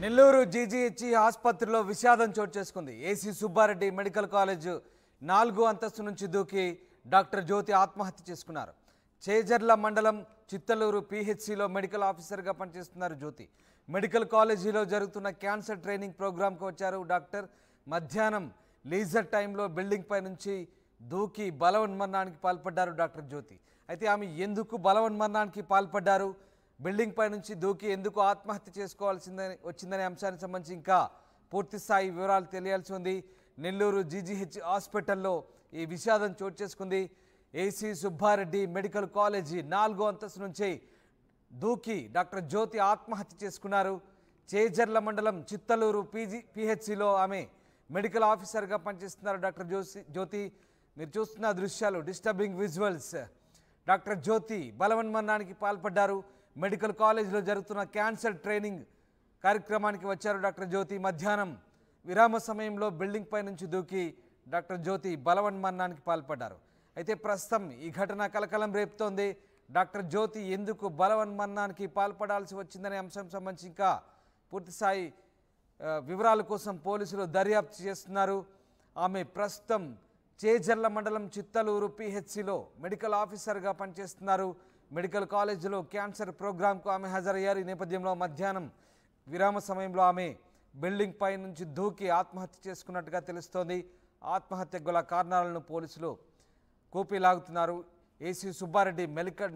Nellore GGH ఆసుపత్రిలో విషాదం చోటు చేసుకుంది. ఏసీ సుబ్బారెడ్డి మెడికల్ కాలేజ్ 4వ అంతస్తు నుంచి దూకి డాక్టర్ జ్యోతి ఆత్మహత్య చేసుకున్నారు. చేజర్ల మండలం చిత్తలూరు పీహెచ్సిలో మెడికల్ ఆఫీసర్గా పనిచేస్తున్నారు జ్యోతి. మెడికల్ కాలేజీలో జరుగుతున్న క్యాన్సర్ ట్రైనింగ్ ప్రోగ్రాంకు వచ్చారు డాక్టర్. మధ్యాహ్నం లీజర్ టైంలో బిల్డింగ్ పై నుంచి దూకి బలవన్మరణానికి పాల్పడ్డారు డాక్టర్ జ్యోతి. అయితే ఆమె ఎందుకు బలవన్మరణానికి పాల్పడ్డారు, బిల్డింగ్ పై నుంచి దూకి ఎందుకు ఆత్మహత్య వచ్చిందనే అంశానికి సంబంధించి ఇంకా పూర్తి స్థాయి వివరాలు తెలియాల్సి ఉంది. నెల్లూరు జీజీహెచ్ హాస్పిటల్లో ఈ విషాదం చోటు చేసుకుంది. ఏసీ సుబ్బారెడ్డి మెడికల్ కాలేజీ 4వ అంతస్తు నుంచి దూకి డాక్టర్ జ్యోతి ఆత్మహత్య చేసుకున్నారు. చేజర్ల మండలం చిత్తలూరు పీహెచ్సిలో ఆమె మెడికల్ ఆఫీసర్గా పనిచేస్తున్నారు డాక్టర్ జ్యోతి. మీరు చూస్తున్న దృశ్యాలు డిస్టర్బింగ్ విజువల్స్. డాక్టర్ జ్యోతి బలవన్మరణానికి పాల్పడ్డారు. మెడికల్ కాలేజీలో జరుగుతున్న క్యాన్సర్ ట్రైనింగ్ కార్యక్రమానికి వచ్చారు డాక్టర్ జ్యోతి. మధ్యాహ్నం విరామ సమయంలో బిల్డింగ్ పై నుంచి దూకి డాక్టర్ జ్యోతి బలవన్మరణానికి పాల్పడ్డారు. అయితే ప్రస్తుతం ఈ ఘటన కలకలం రేపుతోంది. డాక్టర్ జ్యోతి ఎందుకు బలవన్మరణానికి పాల్పడాల్సి వచ్చిందనే అంశం సంబంధించి ఇంకా పూర్తిస్థాయి వివరాల కోసం పోలీసులు దర్యాప్తు చేస్తున్నారు. ఆమె ప్రస్తుతం చేజర్ల మండలం చిత్తలూరు పీహెచ్సిలో మెడికల్ ఆఫీసర్గా పనిచేస్తున్నారు. మెడికల్ కాలేజీలో క్యాన్సర్ ప్రోగ్రాంకు ఆమె హాజరయ్యారు. ఈ నేపథ్యంలో మధ్యాహ్నం విరామ సమయంలో ఆమె బిల్డింగ్ పై నుంచి దూకి ఆత్మహత్య చేసుకున్నట్టుగా తెలుస్తోంది. ఆత్మహత్యకు గల కారణాలను పోలీసులు కూపీలాగుతున్నారు. ఏసీ సుబ్బారెడ్డి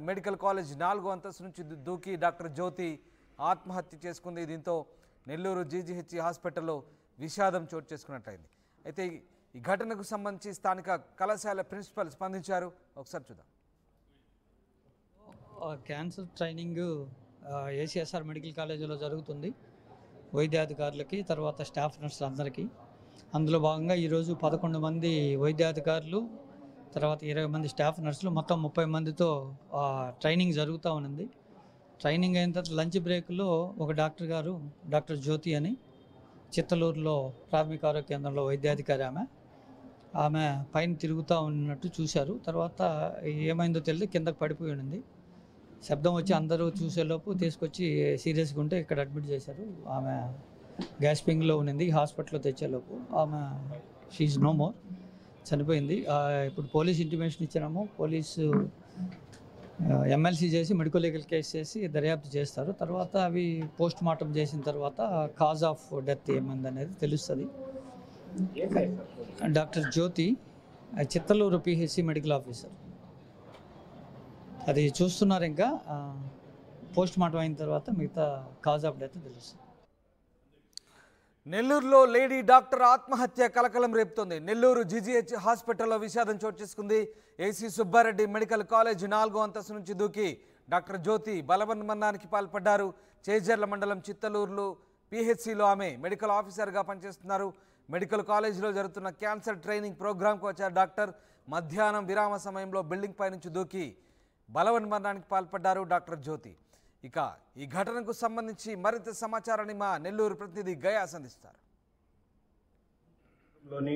మెడికల్ కాలేజ్ 4వ అంతస్తు నుంచి దూకి డాక్టర్ జ్యోతి ఆత్మహత్య చేసుకుంది. దీంతో నెల్లూరు జీజీహెచ్ హాస్పిటల్లో విషాదం చోటు చేసుకున్నట్లయింది. అయితే ఈ ఘటనకు సంబంధించి స్థానిక కళాశాల ప్రిన్సిపల్ స్పందించారు. ఒకసారి చూద్దాం. క్యాన్సర్ ట్రైనింగ్ ఏసీఎస్ఆర్ మెడికల్ కాలేజీలో జరుగుతుంది. వైద్యాధికారులకి, తర్వాత స్టాఫ్ నర్సులు అందరికీ. అందులో భాగంగా ఈరోజు 11 మంది వైద్యాధికారులు, తర్వాత 20 మంది స్టాఫ్ నర్సులు, మొత్తం 30 మందితో ట్రైనింగ్ జరుగుతూ ఉన్నది. ట్రైనింగ్ అయిన తర్వాత లంచ్ బ్రేక్లో ఒక డాక్టర్ గారు, డాక్టర్ జ్యోతి అని, చిత్తలూరులో ప్రాథమిక ఆరోగ్య కేంద్రంలో వైద్యాధికారి ఆమె పైన తిరుగుతూ ఉన్నట్టు చూశారు. తర్వాత ఏమైందో తెలియదు, కిందకు పడిపోయి ఉంది. శబ్దం వచ్చి అందరూ చూసేలోపు తీసుకొచ్చి సీరియస్గా ఉంటే ఇక్కడ అడ్మిట్ చేశారు. ఆమె గ్యాస్పింగ్లో ఉన్నింది. హాస్పిటల్లో తెచ్చేలోపు ఆమె షీఈ్ నో మోర్, చనిపోయింది. ఇప్పుడు పోలీస్ ఇంటిమేషన్ ఇచ్చినాము. పోలీసు ఎమ్మెల్సీ చేసి మెడికల్ లీగల్ కేసు చేసి దర్యాప్తు చేస్తారు. తర్వాత అవి పోస్ట్ మార్టం చేసిన తర్వాత కాజ్ ఆఫ్ డెత్ ఏమైందనేది తెలుస్తుంది. డాక్టర్ జ్యోతి చిత్తలూరు పీహెచ్సి మెడికల్ ఆఫీసర్. అది చూస్తున్నారు. ఇంకా పోస్ట్ మార్టం అయిన తర్వాత మిగతా కాజ్ ఆఫ్ డెత్ తెలుస్తుంది. నెల్లూరులో లేడీ డాక్టర్ ఆత్మహత్య కలకలం రేపుతోంది. నెల్లూరు జీజీహెచ్ హాస్పిటల్లో విషాదం చోటు చేసుకుంది. ఏసీ సుబ్బారెడ్డి మెడికల్ కాలేజ్ 4వ అంతస్తు నుంచి దూకి డాక్టర్ జ్యోతి బలవన్మరణానికి పాల్పడ్డారు. చేజర్ల మండలం చిత్తలూరులో పీహెచ్సిలో ఆమె మెడికల్ ఆఫీసర్గా పనిచేస్తున్నారు. మెడికల్ కాలేజీలో జరుగుతున్న క్యాన్సర్ ట్రైనింగ్ ప్రోగ్రాంకు వచ్చారు డాక్టర్. మధ్యాహ్నం విరామ సమయంలో బిల్డింగ్ పై నుంచి దూకి బలవన్మరణానికి పాల్పడ్డారు డాక్టర్ జ్యోతి. ఇక ఈ ఘటనకు సంబంధించి మరింత సమాచారాన్ని మా నెల్లూరు ప్రతినిధి గయా సంధిస్తారు. లోని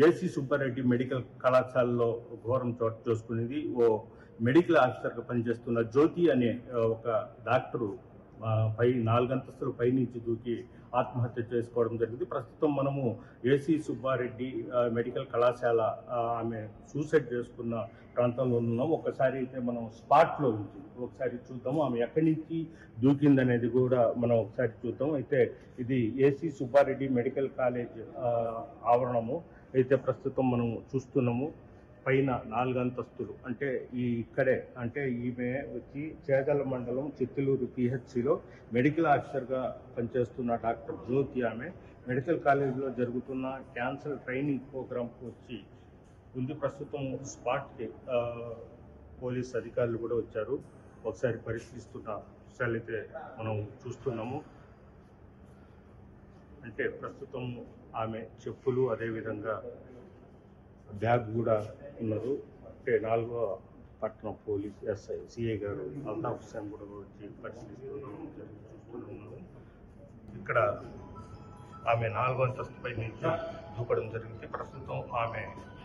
ఏసీ సుబ్బారెడ్డి మెడికల్ కళాశాలలో ఘోరం చోటు చేసుకునేది. ఓ మెడికల్ ఆఫీసర్గా పనిచేస్తున్న జ్యోతి అనే ఒక డాక్టరు 4 అంతస్తుల పై నుంచి దూకి ఆత్మహత్య చేసుకోవడం జరిగింది. ప్రస్తుతం మనము ఏసీ సుబ్బారెడ్డి మెడికల్ కళాశాల ఆమె సూసైడ్ చేసుకున్న ప్రాంతంలో ఉన్నాం. ఒకసారి అయితే మనం స్పాట్లో నుంచి ఒకసారి చూద్దాము, ఆమె ఎక్కడి నుంచి దూకిందనేది కూడా మనం ఒకసారి చూద్దాం. అయితే ఇది ఏసీ సుబ్బారెడ్డి మెడికల్ కాలేజ్ ఆవరణము అయితే ప్రస్తుతం మనం చూస్తున్నాము. పైన 4 అంతస్తులు అంటే ఇక్కడే, అంటే ఈమె వచ్చి చేజర్ల మండలం చిత్తలూరు పీహెచ్సిలో మెడికల్ ఆఫీసర్గా పనిచేస్తున్న డాక్టర్ జ్యోతి. ఆమె మెడికల్ కాలేజీలో జరుగుతున్న క్యాన్సర్ ట్రైనింగ్ ప్రోగ్రాంకు వచ్చి ఉంది. ప్రస్తుతం స్పాట్కి పోలీస్ అధికారులు కూడా వచ్చారు. ఒకసారి పరిశీలిస్తున్న విషయాలు అయితే మనం చూస్తున్నాము. అంటే ప్రస్తుతం ఆమె చెప్పులు, అదేవిధంగా బ్యాగ్ కూడా ఉన్నారు. అంటే 4వ పట్టణ పోలీస్ ఎస్ఐ సిఐ గారు అల్తాఫ్ హుస్సేన్ కూడా వచ్చి చూస్తున్నాము. ఇక్కడ ఆమె 4వ అంతస్తుపై నుంచి దూకడం జరిగింది. ప్రస్తుతం ఆమె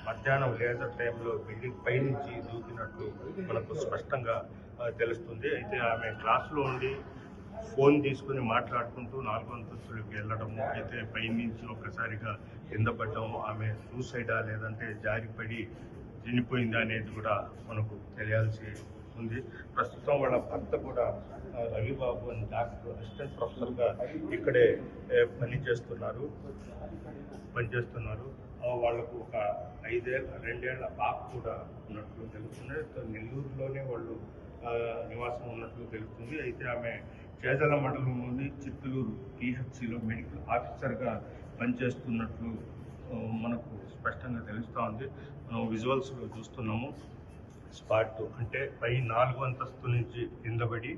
మధ్యాహ్నం లేజర్ టైంలో బిల్డింగ్ పై నుంచి దూకినట్లు మనకు స్పష్టంగా తెలుస్తుంది. అయితే ఆమె క్లాసులో ఉండి ఫోన్ తీసుకుని మాట్లాడుకుంటూ 4వ అంతస్తులకు వెళ్ళడము, అయితే పైనుంచి ఒక్కసారిగా కింద పడ్డము, ఆమె సూసైడా లేదంటే జారిపడి చనిపోయిందా అనేది కూడా మనకు తెలియాల్సి ఉంది. ప్రస్తుతం వాళ్ళ భర్త కూడా రవిబాబు అని డాక్టర్, అసిస్టెంట్ ప్రొఫెసర్గా ఇక్కడే పనిచేస్తున్నారు. వాళ్ళకు ఒక 2 ఏళ్ల పాప కూడా ఉన్నట్లు తెలుస్తుంది. నెల్లూరులోనే వాళ్ళు నివాసం ఉన్నట్లు తెలుస్తుంది. అయితే ఆమె చేజల మండలంలోని చిత్తలూరు PHCలో మెడికల్ ఆఫీసర్గా పనిచేస్తున్నట్లు మనకు స్పష్టంగా తెలుస్తూ ఉంది. మనం విజువల్స్లో చూస్తున్నాము. స్పాట్ అంటే పై 4వ అంతస్తు నుంచి కింద పడి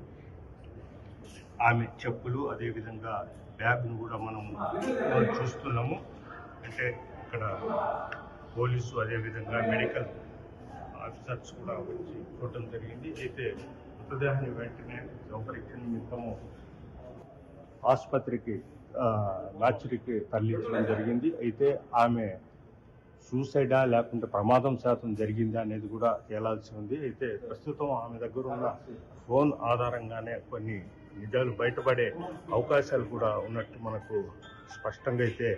ఆమె చెప్పులు, అదేవిధంగా బ్యాగ్ను కూడా మనం చూస్తున్నాము. అంటే ఇక్కడ పోలీసు, అదేవిధంగా మెడికల్ ఆఫీసర్స్ కూడా వచ్చి చూడటం జరిగింది. అయితే మృతదేహాన్ని వెంటనే పరీక్ష నిమిత్తము ఆసుపత్రికి లాచరికి తరలించడం జరిగింది. అయితే ఆమె సూసైడా లేకుంటే ప్రమాదం శాతం జరిగిందా అనేది కూడా తేలాల్సి ఉంది. అయితే ప్రస్తుతం ఆమె దగ్గర ఉన్న ఫోన్ ఆధారంగానే కొన్ని నిజాలు బయటపడే అవకాశాలు కూడా ఉన్నట్టు మనకు స్పష్టంగా అయితే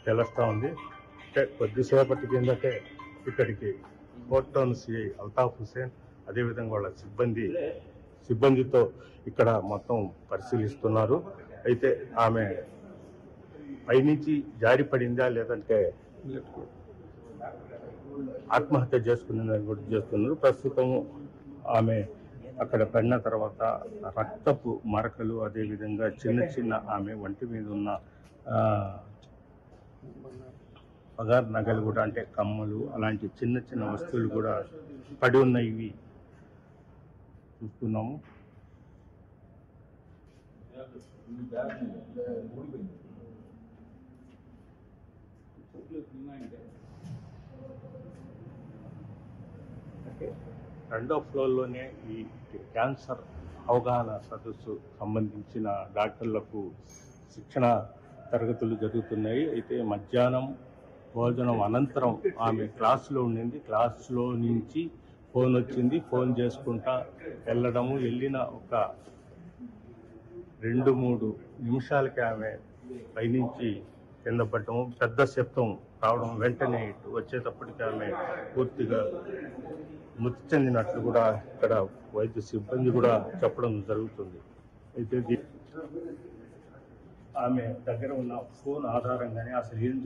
తెలుస్తూ ఉంది. అంటే కొద్దిసేపటి కిందటే ఇక్కడికి fort town CI Altaf Hussain, అదేవిధంగా వాళ్ళ సిబ్బందితో ఇక్కడ మొత్తం పరిశీలిస్తున్నారు. అయితే ఆమె పైనుంచి జారి పడిందా లేదంటే ఆత్మహత్య చేసుకునేదని కూడా చేస్తున్నారు. ప్రస్తుతం ఆమె అక్కడ పడిన తర్వాత రక్తపు మరకలు, అదేవిధంగా చిన్న ఆమె ఒంటి మీద ఉన్న పగార్ నగలు కూడా, అంటే కమ్మలు, అలాంటి చిన్న వస్తువులు కూడా పడి ఉన్నవి చూస్తున్నాము. రెండో ఫ్లోర్లోనే ఈ క్యాన్సర్ అవగాహన సదస్సు సంబంధించిన డాక్టర్లకు శిక్షణ తరగతులు జరుగుతున్నాయి. అయితే మధ్యాహ్నం భోజనం అనంతరం ఆమె క్లాసులో ఉండింది. క్లాసులో నుంచి ఫోన్ వచ్చింది. ఫోన్ చేసుకుంటా వెళ్ళడము, వెళ్ళిన ఒక 2-3 నిమిషాలకి ఆమె పైనుంచి కింద పడటము, పెద్ద శబ్దం రావడం, వెంటనే ఇటు వచ్చేటప్పటికి ఆమె పూర్తిగా మృతి చెందినట్లు కూడా ఇక్కడ వైద్య సిబ్బంది కూడా చెప్పడం జరుగుతుంది. అయితే ఆమె దగ్గర ఉన్న ఫోన్ ఆధారంగానే అసలు ఏం